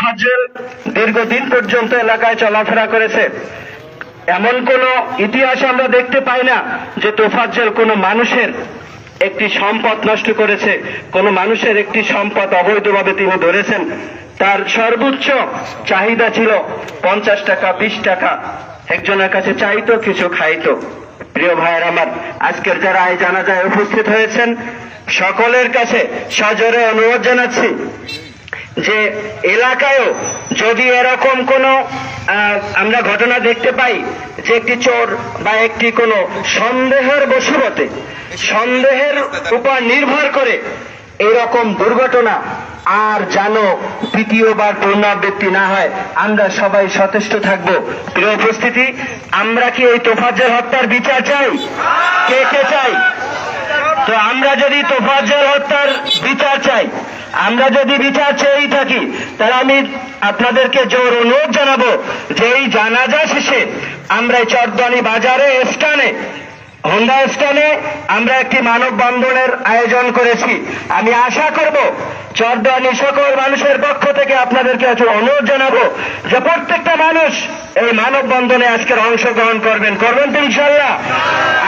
ফাজ্জল দীর্ঘদিন পর্যন্ত এলাকায় চলাফেরা করেছে। এমন কোন ইতিহাস আমরা দেখতে পাই না যে তোফাজ্জল কোনো মানুষের একটি সম্পদ নষ্ট করেছে, কোন মানুষের একটি সম্পদ অবৈধভাবে তিনি ধরেছেন। তার সর্বোচ্চ চাহিদা ছিল 50 টাকা, 20 টাকা, একজনের কাছে চাইতো, কিছু খাইতো। প্রিয় ভাইয়ের আমার, আজকের যারা এই জানাজায় উপস্থিত হয়েছেন সকলের কাছে সজোরে অনুরোধ জানাচ্ছি যে এলাকায়ও যদি এরকম কোনো আমরা ঘটনা দেখতে পাই যে একটি চোর বা একটি কোনো সন্দেহের বশবর্তী, সন্দেহের উপর নির্ভর করে এরকম দুর্ঘটনা আর যেন দ্বিতীয়বার পুনরাবৃত্তি না হয়, আমরা সবাই সচেষ্ট থাকব। প্রিয় উপস্থিতি, আমরা কি এই তোফাজ্জল হত্যার বিচার চাই? কে কে চাই? তো আমরা যদি তোফাজ্জল হত্যার বিচার চাই, আমরা যদি বিচার চেয়েই থাকি, তাহলে আমি আপনাদেরকে জোর অনুরোধ জানাবো যে এই জানাজা শেষে আমরা চরদানি বাজারে স্থানে, হোন্ডা স্থানে আমরা একটি মানববন্ধনের আয়োজন করেছি। আমি আশা করব চরদানি সকল মানুষের পক্ষ থেকে আপনাদেরকে অনুরোধ জানাবো যে প্রত্যেকটা মানুষ এই মানববন্ধনে আজকের অংশগ্রহণ করবেন তো ইনশাআল্লাহ।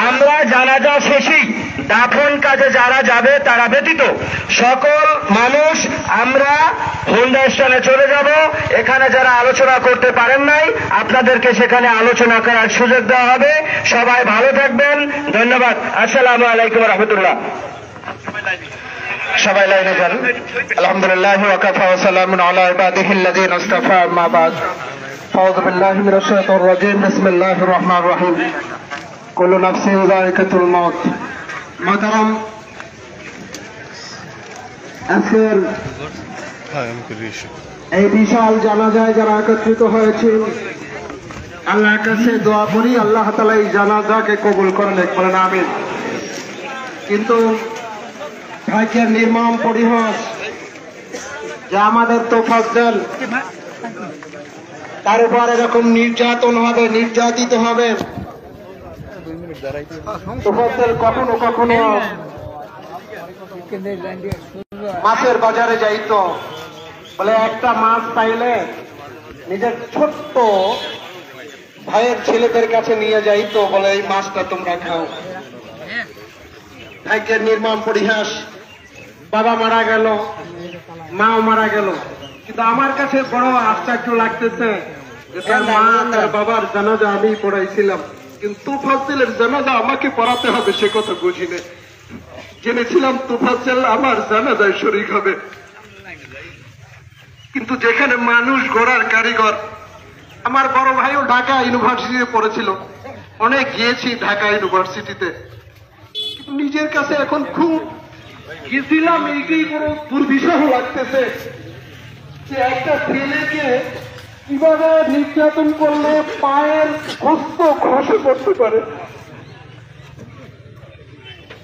আমরা জানাজা শেষেই দাফন কাজে যারা যাবে তারা ব্যতীত সকল মানুষ আমরা হোন্ডা স্থানে চলে যাব। এখানে যারা আলোচনা করতে পারেন নাই আপনাদেরকে সেখানে আলোচনা করার সুযোগ দেওয়া হবে। সবাই ভালো থাকবেন, ধন্যবাদ। আসসালামু আলাইকুম ওয়া রাহমাতুল্লাহ। সবাই লাইনে যান। আলহামদুলিল্লাহ ওয়া কাফা ওয়া সালামুন আলা ইবাদিহিল্লাযিনা ইসতাফা, আম্মা বাদ। আউযু বিল্লাহি মিনাশ শাইতানির রাজীম। বিসমিল্লাহির রহমানির রহিম। কুল্লু নাফসিন যায়িকাতুল মাউত। মুহতারাম, আজকের এই বিশাল জানাজায় যারা একত্রিত হয়েছেন, আল্লাহর কাছে দোয়া করি আল্লাহ তাআলা এই জানাজাকে কবুল করেন, বলেন আমিন। কিন্তু ভাগ্যের নির্মম পরিহাস যে আমাদের তোফাজ্জল, তার উপর এরকম নির্যাতন হবে, নির্যাতিত হবে। তোফাজ্জল কখনো কখনো মাছের বাজারে যাইতো, বলে একটা মাছ পাইলে নিজের ছোট্ট ভাইয়ের ছেলেদের কাছে নিয়ে যাইতো, বলে এই মাছটা তোমরা খাও। ভাগ্যের নির্মম পরিহাস, বাবা মারা গেল, মাও মারা গেল। কিন্তু আমার কাছে বড় আশ্চর্য লাগতেছে যে তার মা তার বাবার জানাজা আমি পড়াইছিলাম, কিন্তু তোফাজ্জলের জানাজা আমাকে পড়াতে হবে সে কথা বুঝি না। জেনেছিলাম তোফাজ্জল আমার জানাজায় শরীক হবে, কিন্তু যেখানে মানুষ গড়ার কারিগর, আমার বড় ভাইও ঢাকা ইউনিভার্সিটিতে পড়েছিল, অনেক গিয়েছি ঢাকা ইউনিভার্সিটিতে, নিজের কাছে এখন খুব গেছিলাম এইটাই বড় দুর্বিষহ লাগতেছে যে একটা ছেলেকে কিভাবে নির্যাতন করলে পায়ের হস্ত খসে পড়তে পারে,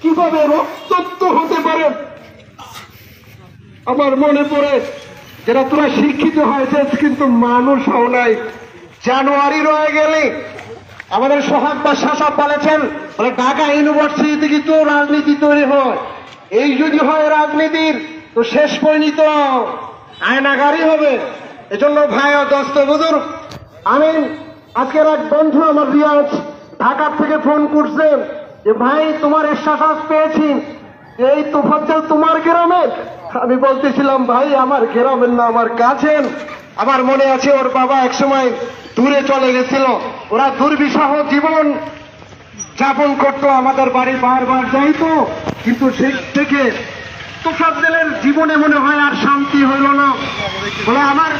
কিভাবে রক্তাক্ত হতে পারে। আমার মনে পড়ে যারা তোরা শিক্ষিত হয়েছে কিন্তু মানুষ হও নাই, জানুয়ারি রয়ে গেলে আমাদের সোহাগ বা শাসক বলেছেন, বলে ঢাকা ইউনিভার্সিটি থেকে তো রাজনীতি তৈরি হয়, এই যদি হয় রাজনীতির তো শেষ পরিণত আয়নাগারই হবে। এজন্য ভাই ও দোস্ত বুজুর্গ, আমি আজকের এক বন্ধু আমার রিয়াজ ঢাকা থেকে ফোন করছেন যে ভাই তোমার এরশাদ পেয়েছি, এই তোফাজ্জল তোমার গ্রামের? আমি বলতেছিলাম ভাই আমার গ্রামের না, আমার কাছের। আমার মনে আছে ওর বাবা একসময় দূরে চলে গেছিল, ওরা দুর্বিষহ জীবন যাপন করতো, আমাদের বাড়ি বারবার যাইতো, কিন্তু সে থেকে তোফাজ্জলের জীবনে মনে হয় আর শান্তি হইল না। বলে আমার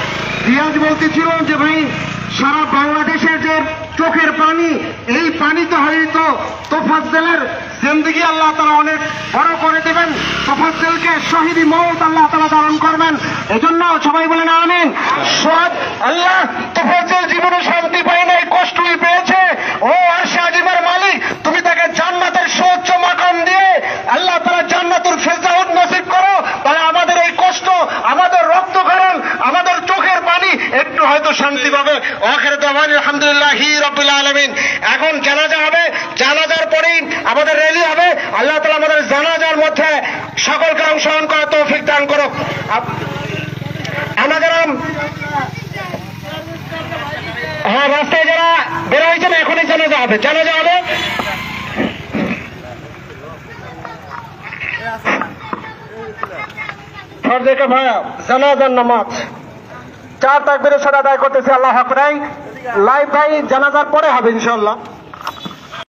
রিয়াজ বলতেছিল যে ভাই সারা বাংলাদেশে যে চোখের পানি, এই পানিতে হয়তো তোফাজ্জলের জিন্দেগি আল্লাহ তাআলা অনেক বড় করে দেবেন, তোফাজ্জলকে শহীদি মওত আল্লাহ তাআলা দান করবেন। এজন্য সবাই বলেন আমিন। সদ আল্লাহ তোফাজ্জল জীবনে শান্তি পায় নাই, কষ্টই পেয়েছে। ও আরশে আজিমের মালিক, তুমি তাকে জান্নাতের সর্বোচ্চ মাকাম দিয়ে আল্লাহ তাআলা জান্নাতুল ফিরদাউস নসিব করো, তাহলে আমাদের এই কষ্ট, আমাদের রক্তক্ষরণ, আমাদের চোখের পানি একটু হয়তো শান্তি পাবে। আখির দাওয়ানা আলহামদুলিল্লাহি রাব্বিল আলামিন। এখন জানাজা হবে, জানাজার পরেই আমাদের র্যালি হবে। আল্লাহ তাআলা আমাদের জানাজার মধ্যে সকলকে অংশগ্রহণ করার তৌফিক দান করুক। আমাদের হবে, জানাজা হবে। ফরজেকে ভাইয়া জানাজার নামাজ 4 তাকবীরের সাথে আদায় করতেছে। আল্লাহু আকবার। লাইভ ভাই জানাজার পরে হবে ইনশাআল্লাহ।